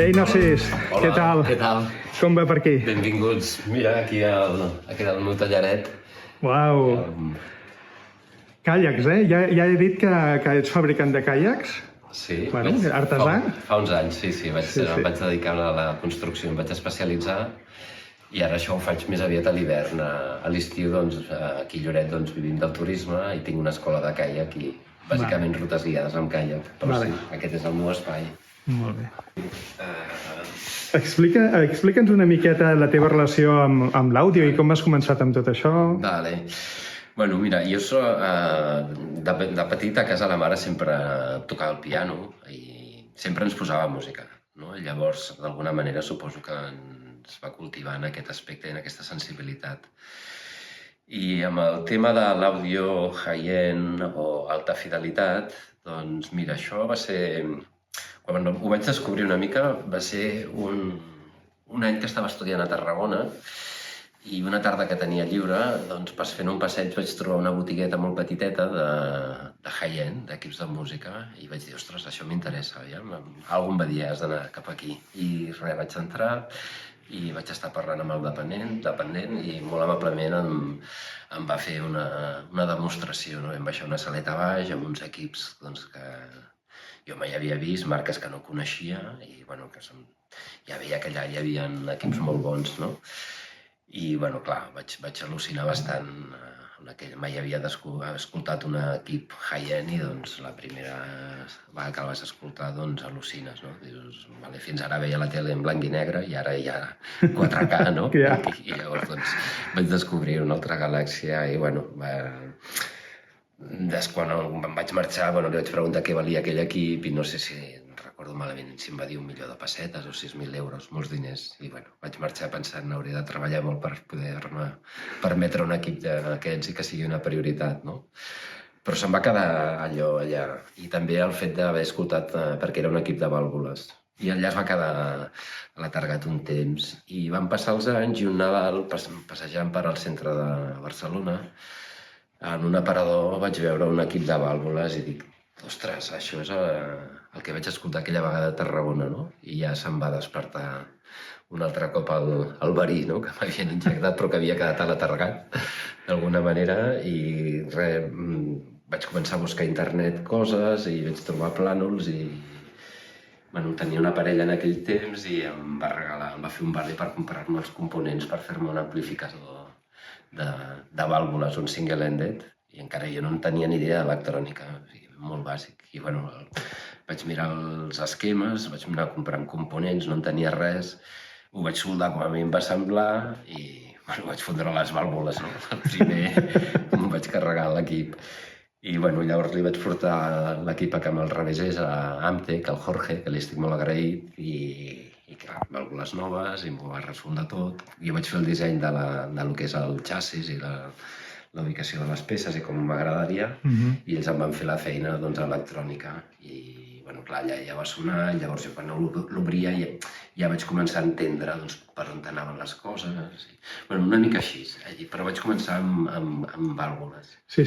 Ei, Narcís, Hola, què tal? què tal? Com va per aquí? Benvinguts. Mira, aquí al meu tallaret. Uau! Caiacs, eh? Ja he dit que ets fabricant de caiacs. Sí. Bueno, artesà. Fa uns anys, sí. Vaig dedicar a la construcció, em vaig especialitzar i ara això ho faig més aviat a l'hivern. A l'estiu, doncs, aquí a Lloret doncs, vivim del turisme i tinc una escola de caiac i bàsicament rutes guiades amb caiac. Però sí, aquest és el meu espai. Molt bé. Explica'ns una miqueta la teva relació amb l'àudio i com has començat amb tot això. Vale. Bueno, mira, jo de petit a casa la mare sempre tocava el piano i sempre ens posava música, no? Llavors, d'alguna manera, suposo que ens va cultivar en aquest aspecte, en aquesta sensibilitat. I amb el tema de l'àudio high-end o alta fidelitat, doncs mira, això va ser... Quan ho vaig descobrir una mica, va ser un any que estava estudiant a Tarragona i una tarda que tenia lliure, doncs, fent un passeig vaig trobar una botigueta molt petiteta de high-end, d'equips de música, i vaig dir, ostres, això m'interessa, algú em va dir, has d'anar cap aquí. I res, vaig entrar i vaig estar parlant amb el dependent i molt amablement em va fer una demostració, no? Vam baixar una saleta baix amb uns equips doncs, que jo mai havia vist, marques que no coneixia, i bueno, ja veia que allà hi havia equips molt bons, no? I, bueno, clar, vaig al·lucinar bastant. Mai havia escoltat un equip high-end i, doncs, la primera vegada que el vas escoltar, doncs, al·lucines, no? Dius, vale, fins ara veia la tele en blanc i negre i ara hi ha 4K, no? I llavors, doncs, vaig descobrir una altra galàxia i, bueno, quan em vaig marxar, li vaig preguntar què valia aquell equip i no sé si recordo malament si em va dir 1 milió de pessetes o 6.000 euros, molts diners. I bueno, vaig marxar pensant hauria de treballar molt per poder-me permetre un equip d'aquests i que sigui una prioritat, no? Però se'm va quedar allò allà. I també el fet d'haver escoltat, perquè era un equip de vàlvules. I allà es va quedar aletargat un temps. I van passar els anys i un Nadal, passejant per al centre de Barcelona, en un aparador vaig veure un equip de vàlvules i dic, ostres, això és el que vaig escoltar aquella vegada a Tarragona, no? I ja se'm va despertar un altre cop el verí, no? Que m'havien injectat però que havia quedat aletargat d'alguna manera i res, vaig començar a buscar a internet coses i vaig trobar plànols i bueno, tenia una parella en aquell temps i em va fer un vale per comprar-me els components per fer-me un amplificador de vàlvules, un single-ended, i encara jo no en tenia ni idea d'electrònica, molt bàsic. I bueno, vaig mirar els esquemes, vaig anar comprant components, no en tenia res, ho vaig soldar com a mi em va semblar i bueno, vaig fondre les vàlvules, no? El primer em vaig carregar l'equip. I bueno, llavors li vaig portar l'equip a que me'l revisés a Amtec, al Jorge, que li estic molt agraït, i clar, vàlvules noves, i m'ho va resoldre tot. Jo vaig fer el disseny de lo que és el xassis i la ubicació de les peces i com m'agradaria, i ells em van fer la feina electrònica. I bueno, clar, allà ja va sonar, llavors jo quan l'obria ja vaig començar a entendre per on anaven les coses. Bueno, una mica així, però vaig començar amb vàlvules. Sí,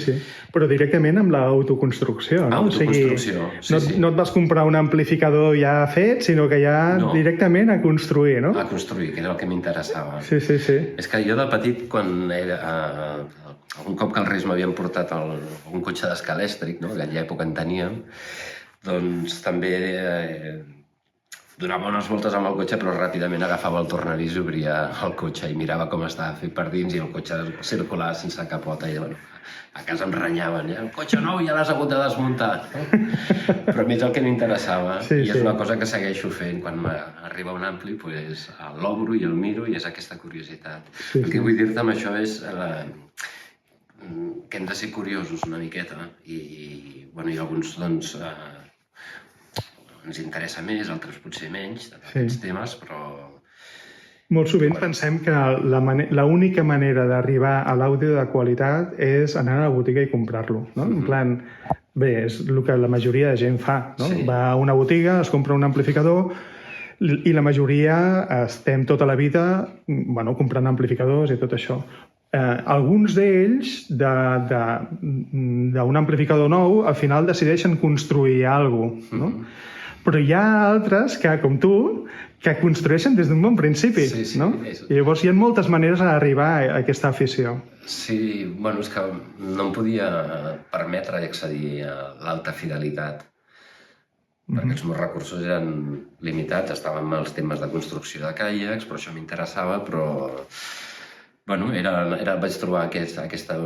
però directament amb l'autoconstrucció, no? Autoconstrucció, sí. No et vas comprar un amplificador ja fet, sinó que ja directament a construir, no? A construir, que era el que m'interessava. Sí. És que jo de petit, quan era... Un cop que els Reis m'havien portat un cotxe d'esca elèctric, no? Que a aquella època en teníem, doncs també donava unes voltes amb el cotxe, però ràpidament agafava el tornavís i obria el cotxe i mirava com estava fet per dins i el cotxe circulava sense capota i bueno, a casa em renyaven, el cotxe nou ja l'has hagut de desmuntar. Però a mi és el que m'interessava i és una cosa que segueixo fent. Quan m'arriba un ampli, l'obro i el miro i és aquesta curiositat. El que vull dir-te amb això és que hem de ser curiosos una miqueta i alguns doncs ens interessa més, altres potser menys d'aquests temes, però... Molt sovint pensem que l'única manera d'arribar a l'àudio de qualitat és anar a la botiga i comprar-lo, no? En plan, bé, és el que la majoria de gent fa, no? Va a una botiga, es compra un amplificador i la majoria estem tota la vida comprant amplificadors i tot això. Alguns d'ells, d'un amplificador nou, al final decideixen construir alguna cosa, no? Però hi ha altres que, com tu, que construeixen des d'un bon principi, Sí, no? I llavors hi ha moltes maneres d'arribar a aquesta afició. Sí, bueno, és que no em podia permetre accedir a l'alta fidelitat, perquè els meus recursos eren limitats, estàvem amb els temes de construcció de caiacs, però això m'interessava, però bueno, vaig trobar aquesta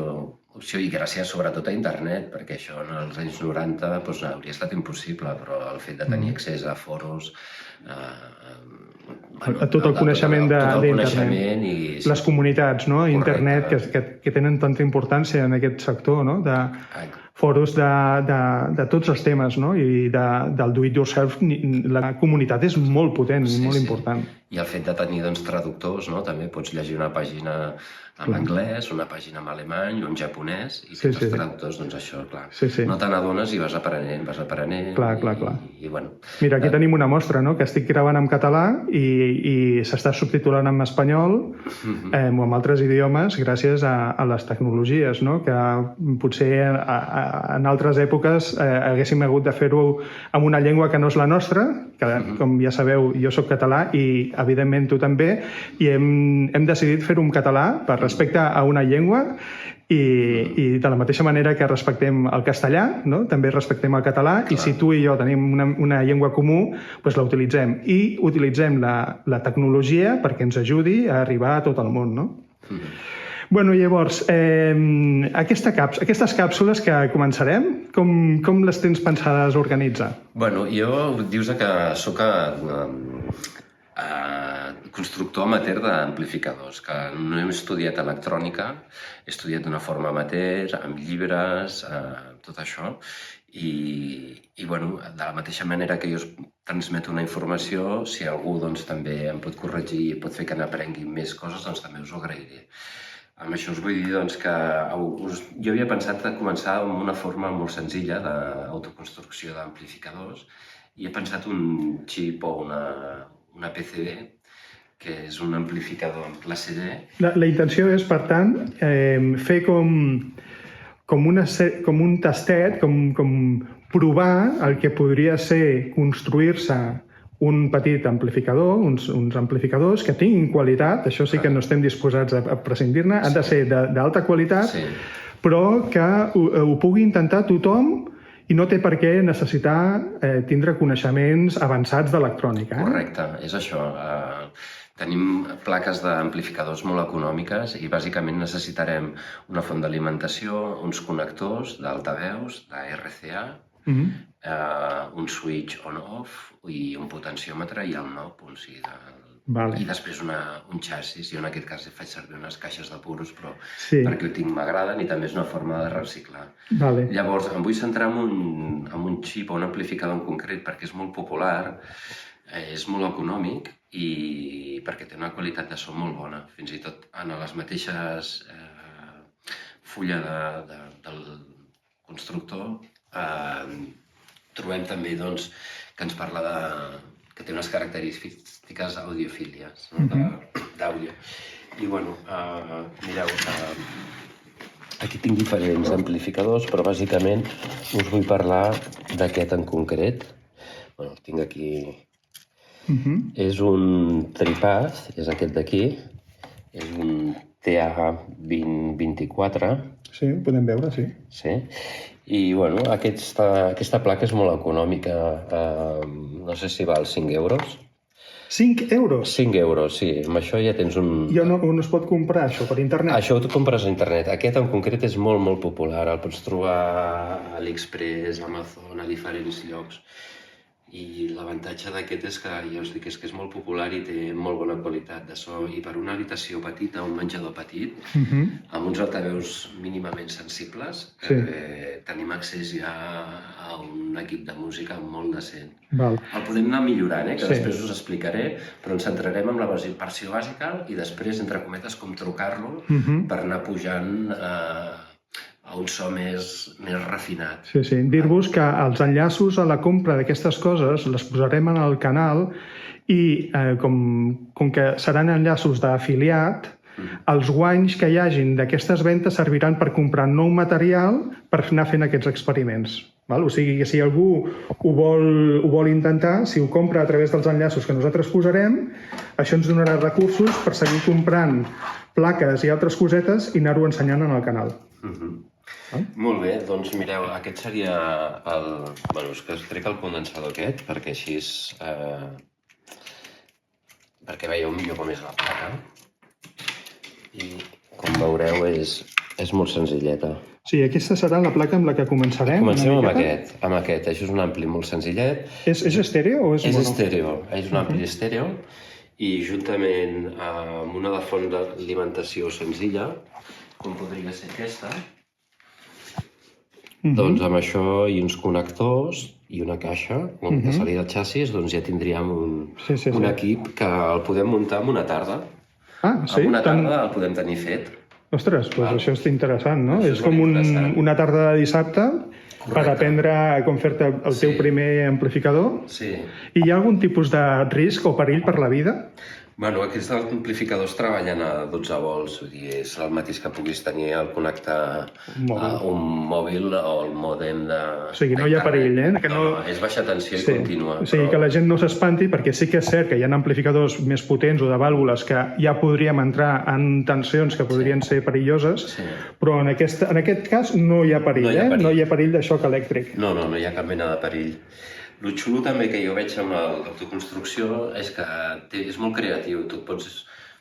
opció i gràcies sobretot a internet, perquè això en els anys 90 doncs, hauria estat impossible, però el fet de tenir accés a foros, a tot el coneixement d'internet. Les comunitats, no? Internet, que tenen tanta importància en aquest sector, no? De fòrums de tots els temes, no? I del do-it-yourself, la comunitat és molt potent, molt important. I el fet de tenir traductors, no? També pots llegir una pàgina en anglès, una pàgina en alemany o en japonès, i tots els traductors, doncs això, clar, no te n'adones i vas aprenent. Clar. I bueno... Mira, aquí tenim una mostra, no?, que estic gravant en català i s'està subtitulant en espanyol o en altres idiomes gràcies a les tecnologies, no?, que potser en altres èpoques haguéssim hagut de fer-ho en una llengua que no és la nostra, que, com ja sabeu, jo soc català i, evidentment, tu també, i hem decidit fer-ho en català per respecte a una llengua i de la mateixa manera que respectem el castellà, no? També respectem el català. Clar. I si tu i jo tenim una llengua comú, doncs la utilitzem. I utilitzem la tecnologia perquè ens ajudi a arribar a tot el món, no? Bueno, llavors, aquestes càpsules que començarem, com les tens pensades organitzar? Bueno, jo dius que soc constructor amateur d'amplificadors, que no he estudiat electrònica, he estudiat d'una forma amateur, amb llibres, tot això, i bueno, de la mateixa manera que jo transmeto una informació, si algú també em pot corregir i pot fer que n'aprengui més coses, doncs també us ho agrairé. Amb això us vull dir que jo havia pensat començar amb una forma molt senzilla d'autoconstrucció d'amplificadors i he pensat un xip o una PCB, que és un amplificador en classe D. La intenció és, per tant, fer com un tastet, com provar el que podria ser construir-se un petit amplificador, uns amplificadors que tinguin qualitat, això sí que no estem disposats a prescindir-ne, han de ser d'alta qualitat, però que ho pugui intentar tothom i no té per què necessitar tindre coneixements avançats d'electrònica. Correcte, és això. Tenim plaques d'amplificadors molt econòmiques i bàsicament necessitarem una font d'alimentació, uns connectors d'altaveus, de RCA, un switch on-off i un potenciòmetre i el knob, i després un xassis. Jo en aquest cas faig servir unes caixes de puros, però perquè ho tinc m'agraden i també és una forma de reciclar. Llavors, em vull centrar en un xip o un amplificador en concret perquè és molt popular, és molt econòmic i perquè té una qualitat de so molt bona. Fins i tot en les mateixes fulles del constructor trobem també que ens parla que té unes característiques audiofílies, d'àudio. I bueno, mireu, aquí tinc diferents amplificadors, però bàsicament us vull parlar d'aquest en concret. Bueno, el tinc aquí. És un Tripath, és aquest d'aquí, és un TH2024. Sí, ho podem veure, sí. Sí, i bueno, aquesta placa és molt econòmica, no sé si val 5 euros. 5 euros? 5 euros, sí, amb això ja tens un... I on es pot comprar això, per internet? Això ho compres a internet, aquest en concret és molt, molt popular, el pots trobar a AliExpress, Amazon, a diferents llocs. I l'avantatge d'aquest és que, ja us dic, és que és molt popular i té molt bona qualitat de so. I per una habitació petita, un menjador petit, amb uns altaveus mínimament sensibles, tenim accés ja a un equip de música molt decent. El podem anar millorant, que després us explicaré, però ens centrarem en la versió bàsica i després, entre cometes, com trucar-lo per anar pujant a un so més refinat. Sí. Dir-vos que els enllaços a la compra d'aquestes coses les posarem en el canal i com que seran enllaços d'afiliat, els guanys que hi hagin d'aquestes ventes serviran per comprar nou material per anar fent aquests experiments. Val? O sigui que si algú ho vol intentar, si ho compra a través dels enllaços que nosaltres posarem, això ens donarà recursos per seguir comprant plaques i altres cosetes i anar-ho ensenyant en el canal. Molt bé, doncs mireu, aquest seria el... Bueno, és que us trec el condensador aquest, perquè així és... perquè veieu millor com és la placa. I, com veureu, és molt senzilleta. Sí, aquesta serà la placa amb la que començarem. Comencem amb aquest. Això és un ampli molt senzillet. És estèreo o és mono? És estèreo, és un ampli estèreo. I juntament amb una font d'alimentació senzilla, com podria ser aquesta, doncs amb això i uns connectors i una caixa de salida al xassis, doncs ja tindríem un equip que el podem muntar en una tarda. Ah, sí? En una tarda el podem tenir fet. Ostres, doncs això és interessant, no? És com una tarda de dissabte per aprendre com fer-te el teu primer amplificador. Sí. I hi ha algun tipus de risc o perill per la vida? Bueno, aquests amplificadors treballen a 12 volts, vull dir, és el mateix que puguis tenir al connectar un mòbil o el mòdem de... O sigui, no hi ha perill, eh? No, és baixa tensió i contínua. O sigui, que la gent no s'espanti, perquè sí que és cert que hi ha amplificadors més potents o de vàlvules que ja podríem entrar en tensions que podrien ser perilloses, però en aquest cas no hi ha perill, eh? No hi ha perill de xoc elèctric. No hi ha cap mena de perill. El xulo també que jo veig amb l'autoconstrucció és que és molt creatiu. Tu pots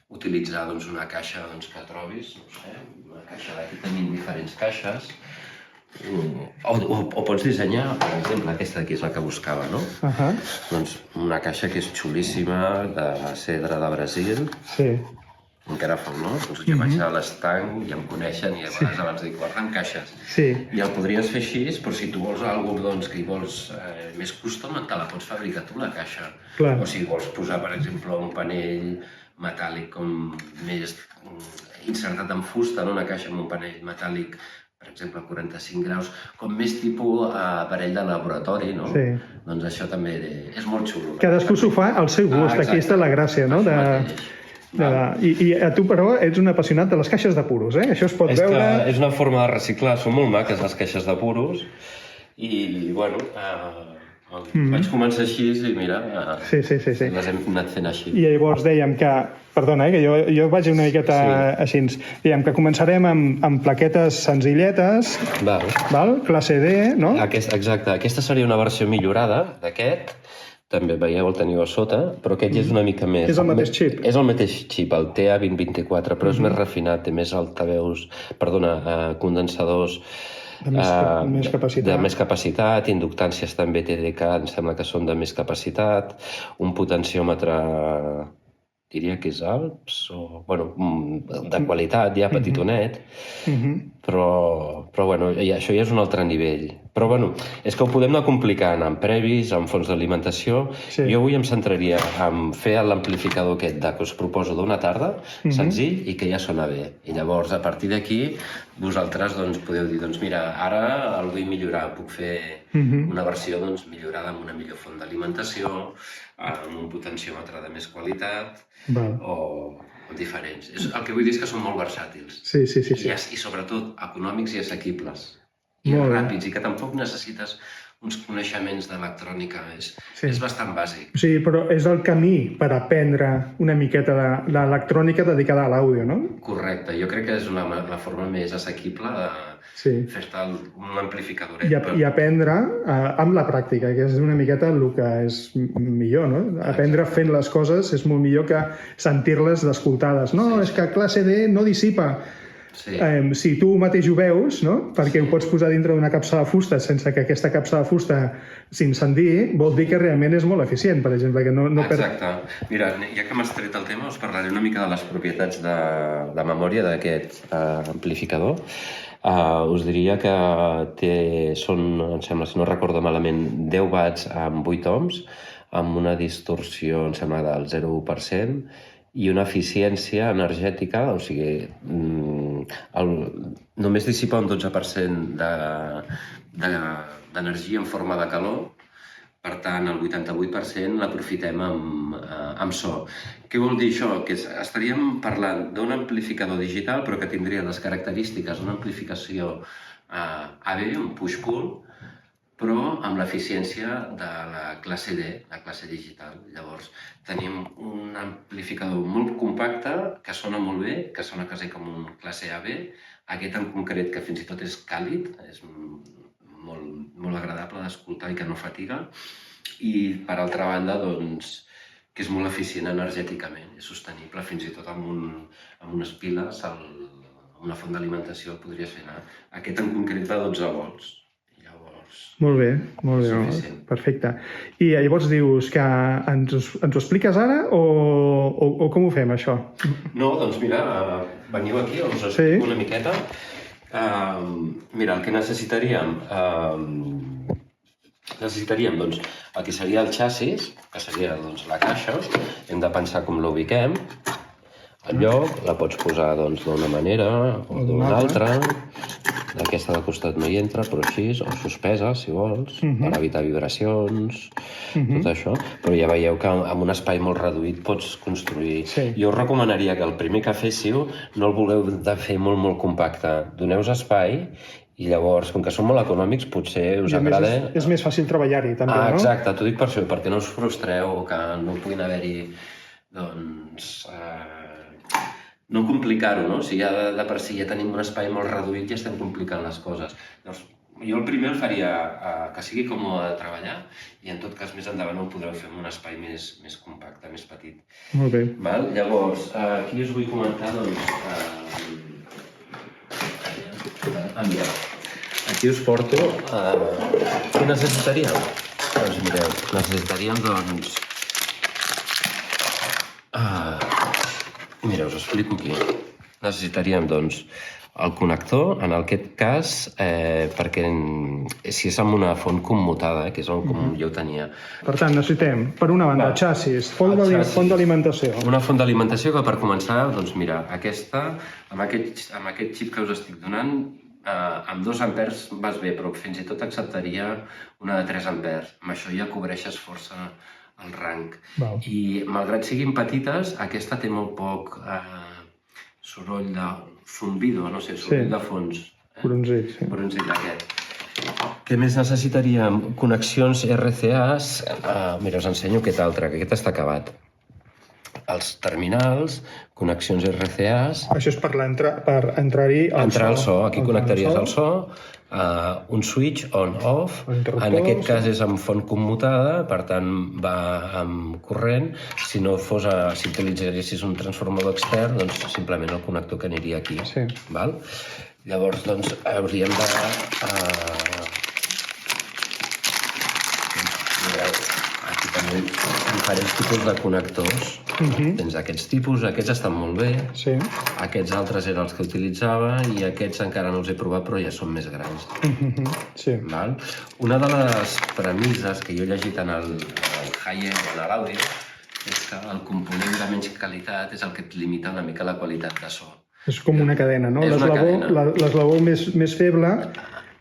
utilitzar una caixa que trobis, no sé, una caixa d'aquí tenim diferents caixes, o pots dissenyar, per exemple, aquesta d'aquí és la que buscava, no? Doncs una caixa que és xulíssima, de cedre de Brasil. Sí. Encara fa, no? Doncs jo vaig a l'estanc i em coneixen i a vegades abans dic, guarden caixes. Sí. I el podries fer així, però si tu vols alguna cosa que hi vols més custom, te la pots fabricar tu, la caixa. Clar. O si vols posar, per exemple, un panell metàl·lic com més insertat en fusta, una caixa amb un panell metàl·lic, per exemple, a 45 graus, com més tipus aparell de laboratori, no? Sí. Doncs això també és molt xulo. Cadascú s'ho fa al seu gust, aquí està la gràcia, no? I a tu, però, ets un apassionat de les caixes de puros, eh? Això es pot veure... És una forma de reciclar, són molt maques les caixes de puros i, bueno, vaig començar així i mira, les hem anat fent així. I llavors dèiem que, perdona, que jo vaig una miqueta així, dèiem que començarem amb plaquetes senzilletes, classe D, no? Exacte, aquesta seria una versió millorada d'aquest. També veieu, el teniu a sota, però aquest és una mica més... És el mateix xip? És el mateix xip, el TA2024, però és més refinat, té més altaveus, condensadors de més capacitat, inductàncies també TDK, em sembla que són de més capacitat, un potenciòmetre, diria que és Alps, o, bueno, de qualitat, ja petitonet, però bueno, això ja és un altre nivell. Però bueno, és que ho podem anar complicant amb previs, amb fons d'alimentació. Jo avui em centraria en fer l'amplificador aquest que us proposo d'una tarda, senzill i que ja sona bé. I llavors, a partir d'aquí, vosaltres podeu dir, doncs mira, ara el vull millorar, puc fer una versió millorada amb una millor font d'alimentació, amb un potenciòmetre de més qualitat, o diferents. El que vull dir és que són molt versàtils. I sobretot econòmics i assequibles. I ràpids, i que tampoc necessites uns coneixements d'electrònica, és bastant bàsic. O sigui, però és el camí per aprendre una miqueta de l'electrònica dedicada a l'àudio, no? Correcte, jo crec que és la forma més assequible de fer-te un amplificadoret. I aprendre amb la pràctica, que és una miqueta el que és millor, no? Aprendre fent les coses és molt millor que sentir-les d'escoltades. No, és que classe D no dissipa. Si tu mateix ho veus, perquè ho pots posar dintre d'una capsa de fusta sense que aquesta capsa de fusta s'incendi, vol dir que realment és molt eficient, per exemple. Exacte. Mira, ja que m'has tret el tema, us parlaré una mica de les propietats de memòria d'aquest amplificador. Us diria que són, em sembla, si no recordo malament, 10 watts amb 8 ohms, amb una distorsió, em sembla, del 0,1%, i una eficiència energètica, o sigui, només dissipa un 12% d'energia en forma de calor, per tant, el 88% l'aprofitem amb so. Què vol dir això? Que estaríem parlant d'un amplificador digital, però que tindria les característiques d'una amplificació AB, un push-pull, però amb l'eficiència de la classe D, la classe digital. Llavors, tenim un amplificador molt compacte, que sona molt bé, que sona quasi com un classe AB. Aquest en concret, que fins i tot és càlid, és molt agradable d'escoltar i que no fatiga. I, per altra banda, doncs, que és molt eficient energèticament, és sostenible, fins i tot amb unes piles, una font d'alimentació el podries fer anar. Aquest en concret va a 12 volts. Molt bé, perfecte. I llavors dius que ens ho expliques ara o com ho fem, això? No, doncs mira, veniu aquí, us explico una miqueta. Mira, el que necessitaríem doncs, el que seria el xassis, que seria doncs, la caixa. Hem de pensar com l'ubiquem. El lloc la pots posar d'una manera o d'una altra. Aquesta de costat no hi entra, però així, o suspesa, si vols, per evitar vibracions, tot això. Però ja veieu que amb un espai molt reduït pots construir. Jo us recomanaria que el primer que féssiu no el vulgueu de fer molt compacte. Doneu-vos espai i llavors, com que són molt econòmics, potser us agrada... És més fàcil treballar-hi, també, no? Exacte, t'ho dic per això, perquè no us frustreu o que no puguin haver-hi, doncs... no complicar-ho, no? Si ja de per si ja tenim un espai molt reduït, ja estem complicant les coses. Llavors, jo el primer el faria que sigui còmode de treballar i en tot cas més endavant ho podreu fer en un espai més compacte, més petit. Molt bé. Llavors, aquí us vull comentar, doncs... mira, aquí us porto... Què necessitaríem? Doncs mireu, necessitaríem, doncs... Mira, us explico aquí. Necessitaríem, doncs, el connector, en aquest cas, perquè si és amb una font commutada, que és com jo ho tenia. Per tant, necessitem, per una banda, xassis, font d'alimentació. Una font d'alimentació que, per començar, doncs mira, aquesta, amb aquest xip que us estic donant, amb 2 amperes vas bé, però fins i tot acceptaria una de 3 amperes. Amb això ja cobreixes força el rang. I malgrat siguin petites, aquesta té molt poc soroll de zumbido, no sé, soroll de fons. Brunzit, sí. Brunzit aquest. Què més necessitaríem? Connexions RCAs. Mira, us ensenyo aquest altre, que aquest està acabat. Els terminals, connexions RCAs... Això és per entrar-hi al so. Entrar al so, aquí connectaries el so, un switch on-off, en aquest cas és amb font commutada, per tant va amb corrent. Si no fos, si utilitzaries un transformador extern, doncs simplement el connector que aniria aquí. Llavors, doncs, hauríem de... Aquí tenim diferents tipus de connectors. Tens aquests tipus, aquests estan molt bé, aquests altres eren els que utilitzava i aquests encara no els he provat però ja són més grans. Una de les premisses que jo he llegit en el high-end, en l'àudio, és que el component de menys qualitat és el que et limita una mica la qualitat de so. És com una cadena, no? L'eslabó més feble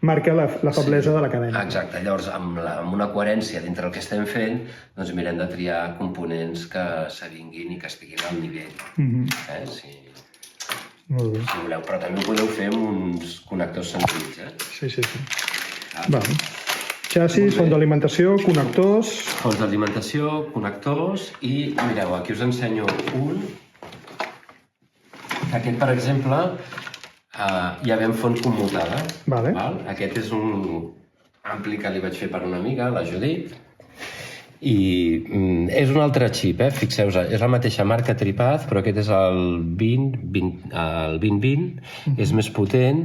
marca la feblesa de la cadena. Exacte. Llavors, amb una coherència dintre el que estem fent, doncs mirem de triar components que s'avinguin i que estiguin al nivell. Si voleu. Però també ho podeu fer amb uns connectors senzills. Sí. Xassis, font d'alimentació, connectors... Fonts d'alimentació, connectors i, mireu, aquí us ensenyo un. Aquest, per exemple, ja ve amb font commutada. Aquest és un ampli que li vaig fer per una amiga, la Judit, i és un altre xip, fixeu-vos, és la mateixa marca Tripad, però aquest és el 2020, és més potent,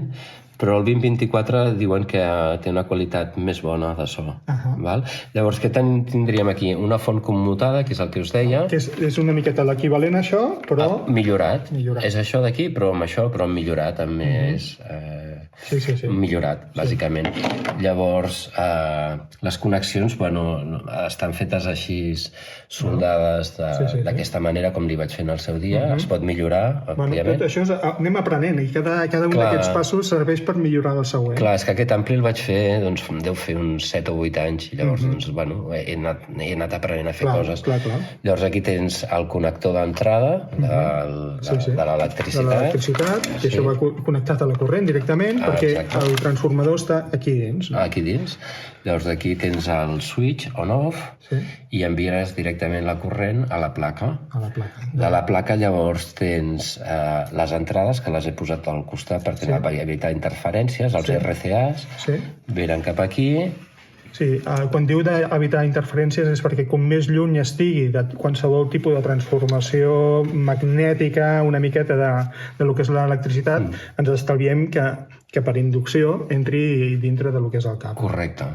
però el 2024 diuen que té una qualitat més bona de so. Llavors, què tindríem aquí? Una font commutada, que és el que us deia. Que és una miqueta l'equivalent a això, però... Millorat. És això d'aquí, però amb això, però millorat, amb més... millorat, bàsicament. Llavors, les connexions estan fetes així, soldades d'aquesta manera, com li vaig fer en el seu dia. Es pot millorar, òbviament. Tot això anem aprenent i cada un d'aquests passos serveix per millorar el següent. Clar, és que aquest ampli el vaig fer, doncs, deu fer uns 7 o 8 anys, i llavors, doncs, bueno, he anat aprenent a fer coses. Clar. Llavors aquí tens el connector d'entrada de l'electricitat. De l'electricitat, que això va connectat a la corrent directament, perquè el transformador està aquí dins. No? Aquí dins. Llavors aquí tens el switch on-off i envies directament la corrent a la placa. De la placa llavors tens les entrades, que les he posat al costat per evitar interferències, els RCAs, venen cap aquí. Sí, quan diu d'evitar interferències és perquè com més lluny estigui de qualsevol tipus de transformació magnètica, una miqueta de lo que és l'electricitat, ens estalviem que per inducció entri dintre de lo que és el cap. Correcte.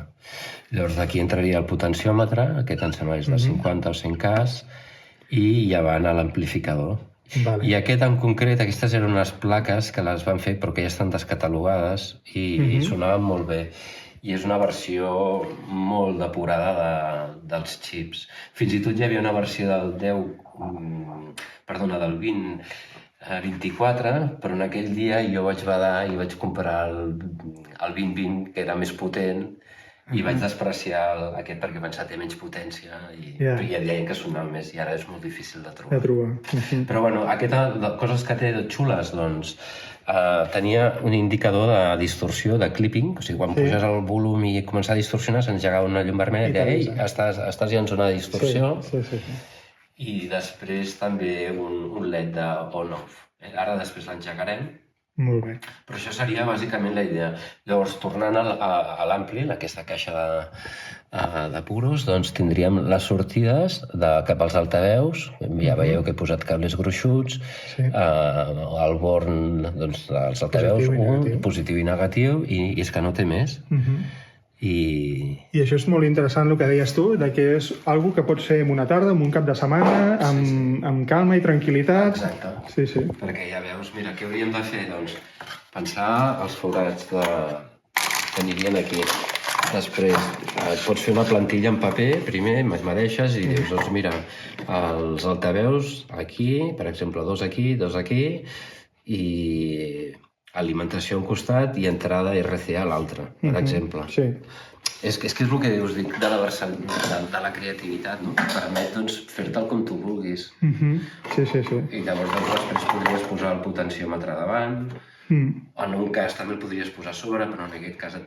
Llavors d'aquí entraria el potenciòmetre, aquest em sembla és de 50 o 100 cas, i ja van a l'amplificador. I aquest en concret, aquestes eren unes plaques que les van fer però que ja estan descatalogades i sonaven molt bé. I és una versió molt depurada dels xips. Fins i tot hi havia una versió del 2024, però en aquell dia jo vaig badar i vaig comprar el 2020, que era més potent, i vaig despreciar aquest perquè pensava té menys potència i ja deien que sonava més i ara és molt difícil de trobar. Però bueno, coses que té xules, doncs tenia un indicador de distorsió, de clipping, o sigui, quan puges el volum i començar a distorsionar s'engegava una llum vermella i deia, ei, estàs ja en zona de distorsió. I després també un LED de on-off. Ara després l'engegarem. Molt bé. Però això seria bàsicament la idea. Llavors, tornant a l'ampli, aquesta caixa de puros, doncs tindríem les sortides cap als altaveus. Ja veieu que he posat cables gruixuts, el born dels altaveus, positiu i negatiu, i és que no té més. I això és molt interessant el que deies tu, que és algo que pots fer en una tarda, en un cap de setmana, amb calma i tranquil·litat. Exacte. Perquè ja veus, mira, què hauríem de fer? Doncs pensar els forats que anirien aquí. Després pots fer una plantilla en paper, primer, m'adeixes i dius, doncs mira, els altaveus aquí, per exemple, 2 aquí, 2 aquí, i alimentació a un costat i entrada RCA a l'altre, per exemple. És que és el que us dic de la creativitat, no? Permet fer-te'l com tu vulguis. I llavors després podries posar el potenciòmetre davant, en un cas també el podries posar a sobre, però en aquest cas et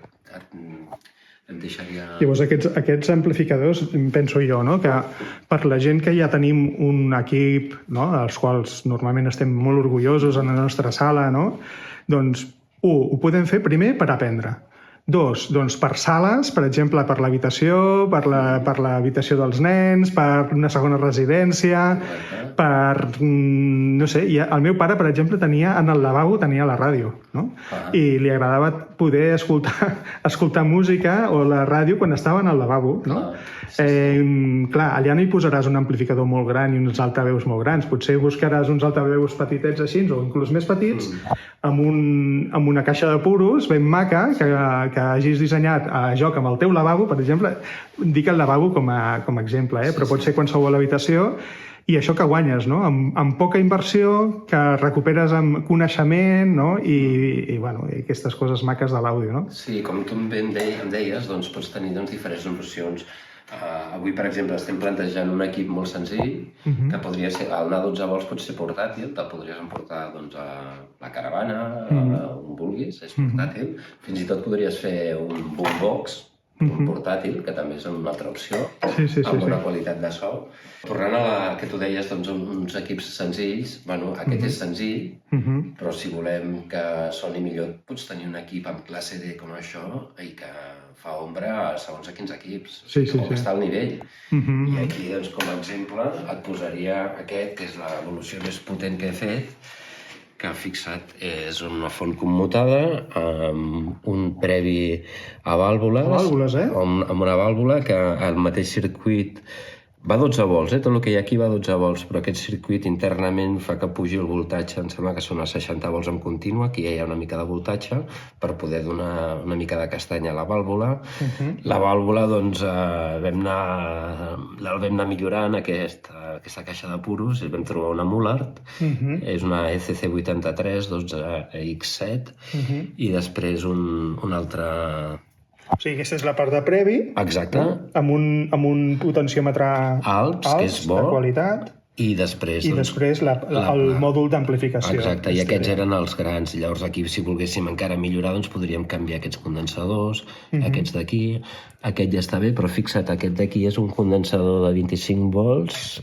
deixaria... Llavors aquests amplificadors, penso jo, que per la gent que ja tenim un equip, dels quals normalment estem molt orgullosos en la nostra sala, doncs, ho podem fer primer per aprendre. 2, doncs per sales, per exemple, per l'habitació, per l'habitació dels nens, per una segona residència, per... no sé, el meu pare, per exemple, en el lavabo tenia la ràdio, i li agradava poder escoltar música o la ràdio quan estava en el lavabo, Clar, allà no hi posaràs un amplificador molt gran i uns altaveus molt grans, potser buscaràs uns altaveus petitets així, o inclús més petits, amb una caixa de puros ben maca que hagis dissenyat a joc amb el teu lavabo, per exemple, dic el lavabo com a exemple, però pot ser qualsevol habitació, i això que guanyes, amb poca inversió, que recuperes amb coneixement, i aquestes coses maques de l'àudio. Sí, com tu em deies, doncs pots tenir diferents opcions. Avui, per exemple, estem plantejant un equip molt senzill, que podria ser, el anar a 12 volts pot ser portàtil, te'l podries emportar a la caravana, on vulguis, és portàtil. Fins i tot podries fer un boombox, un portàtil, que també és una altra opció, amb bona qualitat de so. Tornant a que tu deies uns equips senzills, aquest és senzill, però si volem que soni millor, pots tenir un equip amb classe D com això i que fa ombra segons a quins equips, o que està al nivell. I aquí, com a exemple, et posaria aquest, que és l'evolució més potent que he fet, que fixa't, és una font commutada amb un previ a vàlvules, amb una vàlvula que el mateix circuit Va a 12 volts, tot el que hi ha aquí va a 12 volts, però aquest circuit internament fa que pugi el voltatge, em sembla que són a 60 volts en continu, aquí ja hi ha una mica de voltatge per poder donar una mica de castanya a la vàlvula. La vàlvula, doncs, la vam anar millorant, aquesta caixa de puros, i vam trobar una Mullard, és una ECC83 12X7, i després un altre... O sigui, aquesta és la part de previ. Exacte. Amb un potenciòmetre Alps, que és bo. de qualitat. I després el mòdul d'amplificació. Exacte, i aquests eren els grans. Llavors aquí, si volguéssim encara millorar, doncs podríem canviar aquests condensadors, aquests d'aquí. Aquest ja està bé, però fixa't, aquest d'aquí és un condensador de 25 volts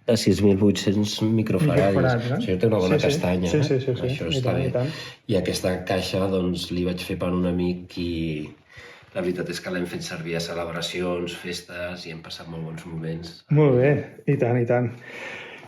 de 6.800 microfaradis. Això té una bona castanya. Sí. Això està bé. I aquesta caixa, doncs, li vaig fer per un amic i... La veritat és que l'hem fet servir a celebracions, festes, i hem passat molt bons moments. Molt bé, i tant.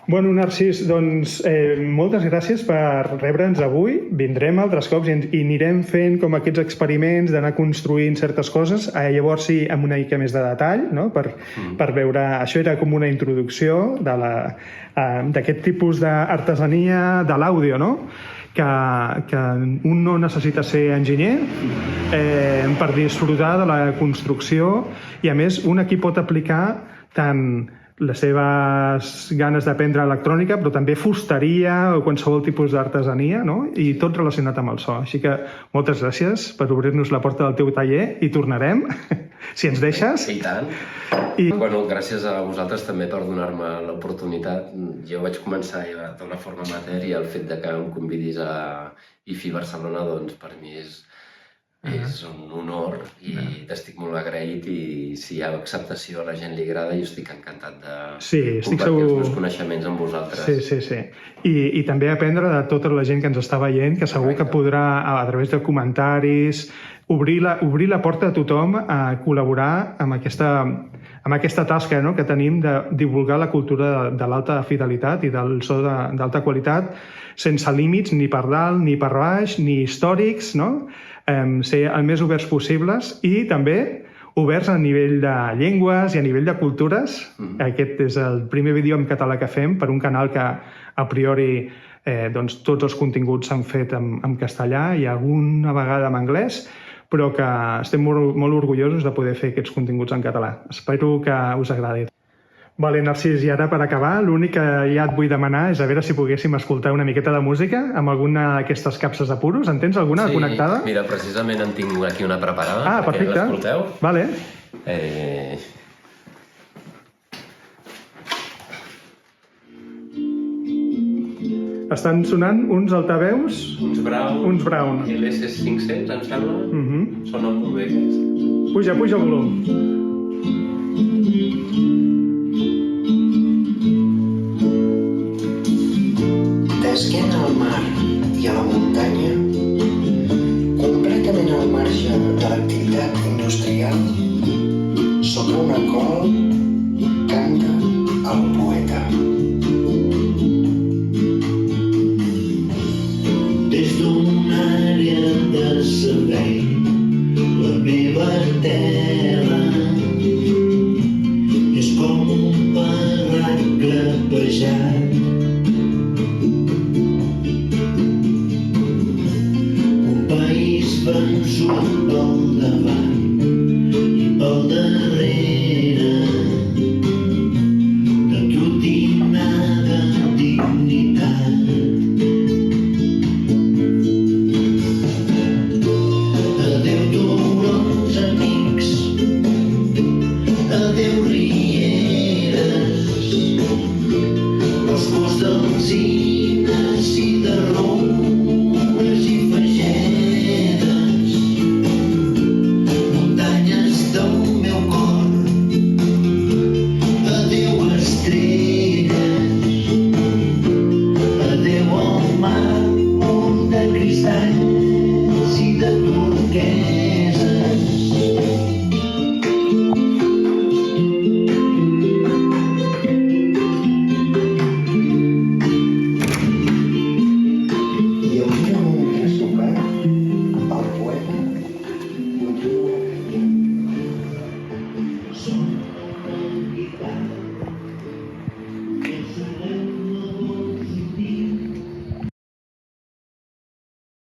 Bueno, Narcís, doncs moltes gràcies per rebre'ns avui. Vindrem altres cops i anirem fent com aquests experiments d'anar construint certes coses, llavors sí, amb una mica més de detall, no? Per veure... Això era com una introducció d'aquest tipus d'artesania de l'àudio, no? Que un no necessita ser enginyer per disfrutar de la construcció, i a més un aquí pot aplicar tant les seves ganes d'aprendre electrònica, però també fusteria o qualsevol tipus d'artesania, no? I tot relacionat amb el so. Així que moltes gràcies per obrir-nos la porta del teu taller, i tornarem, si ens deixes. I tant. Bueno, gràcies a vosaltres també per donar-me l'oportunitat. Jo vaig començar d'una forma amateur, i el fet de que em convidis a IFI Barcelona, doncs per mi és un honor, i t'estic molt agraït, i si hi ha acceptació, a la gent li agrada, jo estic encantat de compartir els meus coneixements amb vosaltres. Sí. I també aprendre de tota la gent que ens està veient, que segur que podrà, a través de comentaris, obrir la porta a tothom a col·laborar amb aquesta tasca, no?, que tenim de divulgar la cultura de l'alta fidelitat i del so d'alta qualitat, sense límits ni per dalt, ni per baix, ni històrics, no? Ser el més oberts possibles, i també oberts a nivell de llengües i a nivell de cultures. Aquest és el primer vídeo en català que fem per un canal que a priori doncs, tots els continguts s'han fet en castellà i alguna vegada en anglès, però que estem molt orgullosos de poder fer aquests continguts en català. Espero que us agradi. Vale, Narcís, i ara per acabar, l'únic que ja et vull demanar és a veure si poguéssim escoltar una miqueta de música amb alguna d'aquestes capses de puros. En tens alguna connectada? Sí, mira, precisament en tinc aquí una preparada. Perfecte. Perquè l'escolteu. Vale. Estan sonant uns altaveus... Uns Brown. LS500, em sembla. Sonen molt bé, aquests. Puja el volum. D'esquena al mar i a la muntanya, completament al marge de l'activitat industrial, sobre una col canta el poeta. Des d'una àrea de servei, la meva terra